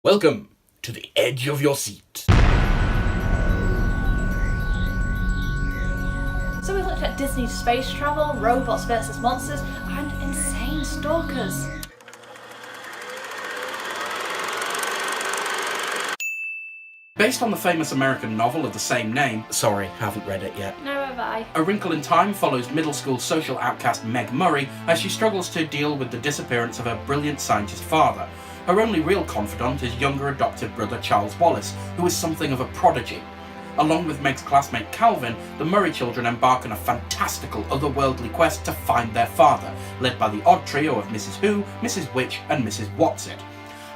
Welcome to the edge of your seat. So we looked at Disney space travel, robots versus monsters, and insane stalkers. Based on the famous American novel of the same name, sorry, haven't read it yet. No, have I. A Wrinkle in Time follows middle school social outcast Meg Murray as she struggles to deal with the disappearance of her brilliant scientist father. Her only real confidant is younger adoptive brother Charles Wallace, who is something of a prodigy. Along with Meg's classmate Calvin, the Murray children embark on a fantastical otherworldly quest to find their father, led by the odd trio of Mrs. Who, Mrs. Witch and Mrs. Whatsit.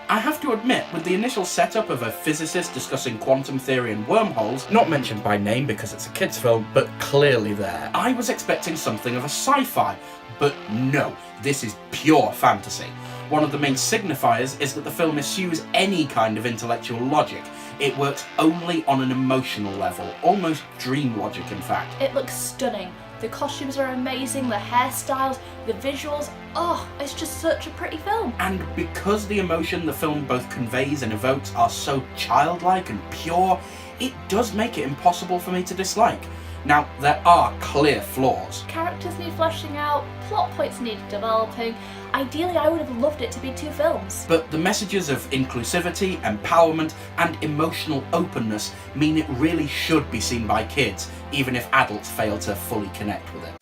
I have to admit, with the initial setup of a physicist discussing quantum theory and wormholes, not mentioned by name because it's a kids' film, but clearly there, I was expecting something of a sci-fi, but no, this is pure fantasy. One of the main signifiers is that the film eschews any kind of intellectual logic. It works only on an emotional level, almost dream logic in fact. It looks stunning. The costumes are amazing, the hairstyles, the visuals. Oh, it's just such a pretty film. And because the emotion the film both conveys and evokes are so childlike and pure, it does make it impossible for me to dislike. Now, there are clear flaws. Characters need fleshing out, plot points need developing. Ideally, I would have loved it to be 2 films. But the messages of inclusivity, empowerment, and emotional openness mean it really should be seen by kids, even if adults fail to fully connect with it.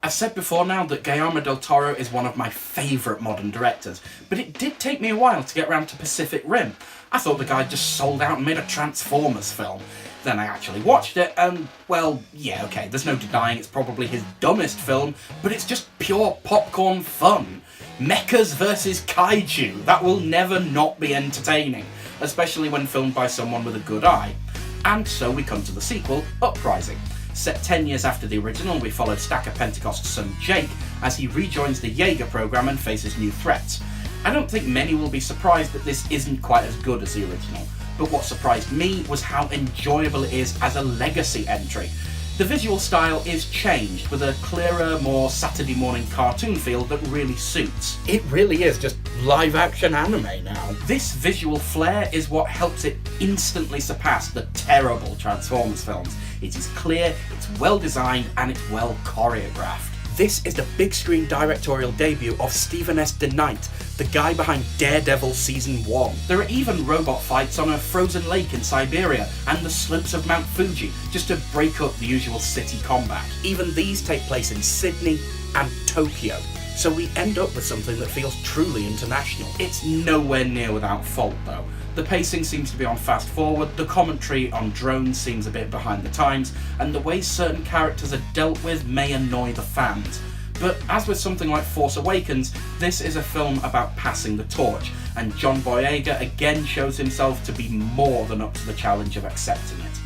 I've said before now that Guillermo del Toro is one of my favourite modern directors, but it did take me a while to get around to Pacific Rim. I thought the guy just sold out and made a Transformers film. Then I actually watched it and, well, yeah, okay, there's no denying it's probably his dumbest film, but it's just pure popcorn fun. Mechas versus kaiju, that will never not be entertaining, especially when filmed by someone with a good eye. And so we come to the sequel, Uprising. Set 10 years after the original, we follow Stacker Pentecost's son Jake as he rejoins the Jaeger program and faces new threats. I don't think many will be surprised that this isn't quite as good as the original, but what surprised me was how enjoyable it is as a legacy entry. The visual style is changed with a clearer, more Saturday morning cartoon feel that really suits. It really is just live action anime now. This visual flair is what helps it instantly surpass the terrible Transformers films. It is clear, it's well designed, and it's well choreographed. This is the big screen directorial debut of Stephen S. DeKnight, the guy behind Daredevil Season 1. There are even robot fights on a frozen lake in Siberia and the slopes of Mount Fuji, just to break up the usual city combat. Even these take place in Sydney and Tokyo, so we end up with something that feels truly international. It's nowhere near without fault though. The pacing seems to be on fast forward, the commentary on drones seems a bit behind the times, and the way certain characters are dealt with may annoy the fans. But as with something like Force Awakens, this is a film about passing the torch, and John Boyega again shows himself to be more than up to the challenge of accepting it.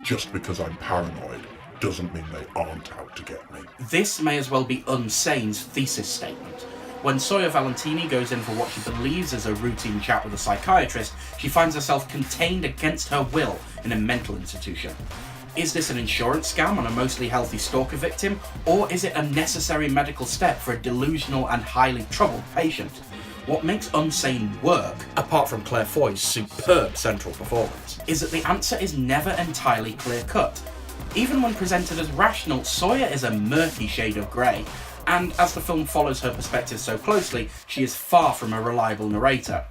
Just because I'm paranoid doesn't mean they aren't out to get me. This may as well be Unsane's thesis statement. When Sawyer Valentini goes in for what she believes is a routine chat with a psychiatrist, she finds herself contained against her will in a mental institution. Is this an insurance scam on a mostly healthy stalker victim, or is it a necessary medical step for a delusional and highly troubled patient? What makes Unsane work, apart from Claire Foy's superb central performance, is that the answer is never entirely clear-cut. Even when presented as rational, Sawyer is a murky shade of grey, and as the film follows her perspective so closely, she is far from a reliable narrator.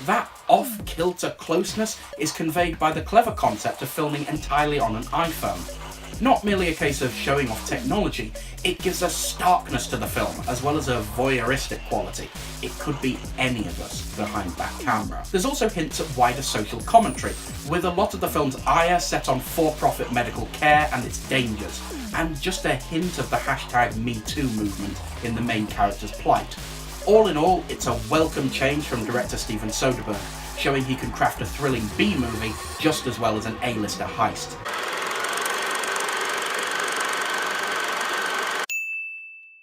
That off-kilter closeness is conveyed by the clever concept of filming entirely on an iPhone. Not merely a case of showing off technology, it gives a starkness to the film, as well as a voyeuristic quality. It could be any of us behind that camera. There's also hints at wider social commentary, with a lot of the film's ire set on for-profit medical care and its dangers, and just a hint of the #MeToo movement in the main character's plight. All in all, it's a welcome change from director Steven Soderbergh, showing he can craft a thrilling B-movie just as well as an A-lister heist.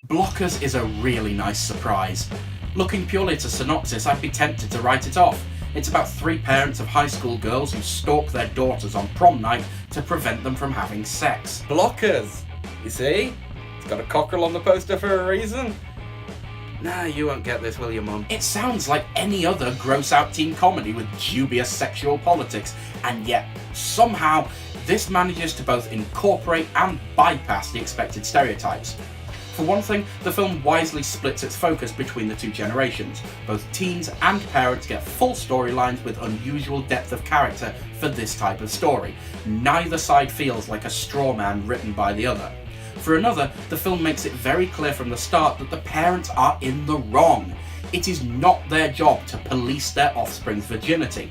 Blockers is a really nice surprise. Looking purely at a synopsis, I'd be tempted to write it off. It's about 3 parents of high school girls who stalk their daughters on prom night to prevent them from having sex. Blockers! You see? It's got a cockerel on the poster for a reason. Nah, you won't get this, will you, Mum? It sounds like any other gross-out teen comedy with dubious sexual politics, and yet, somehow, this manages to both incorporate and bypass the expected stereotypes. For one thing, the film wisely splits its focus between the two generations. Both teens and parents get full storylines with unusual depth of character for this type of story. Neither side feels like a straw man written by the other. For another, the film makes it very clear from the start that the parents are in the wrong. It is not their job to police their offspring's virginity.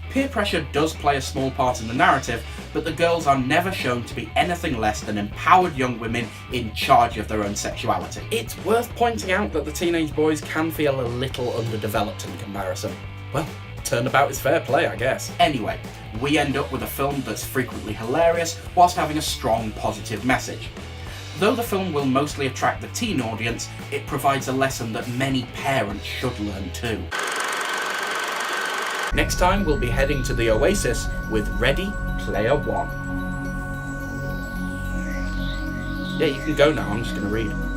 Peer pressure does play a small part in the narrative, but the girls are never shown to be anything less than empowered young women in charge of their own sexuality. It's worth pointing out that the teenage boys can feel a little underdeveloped in comparison. Well, turnabout is fair play, I guess. Anyway, we end up with a film that's frequently hilarious whilst having a strong positive message. Though the film will mostly attract the teen audience, it provides a lesson that many parents should learn too. Next time we'll be heading to the Oasis with Ready Player One. Yeah, you can go now, I'm just going to read.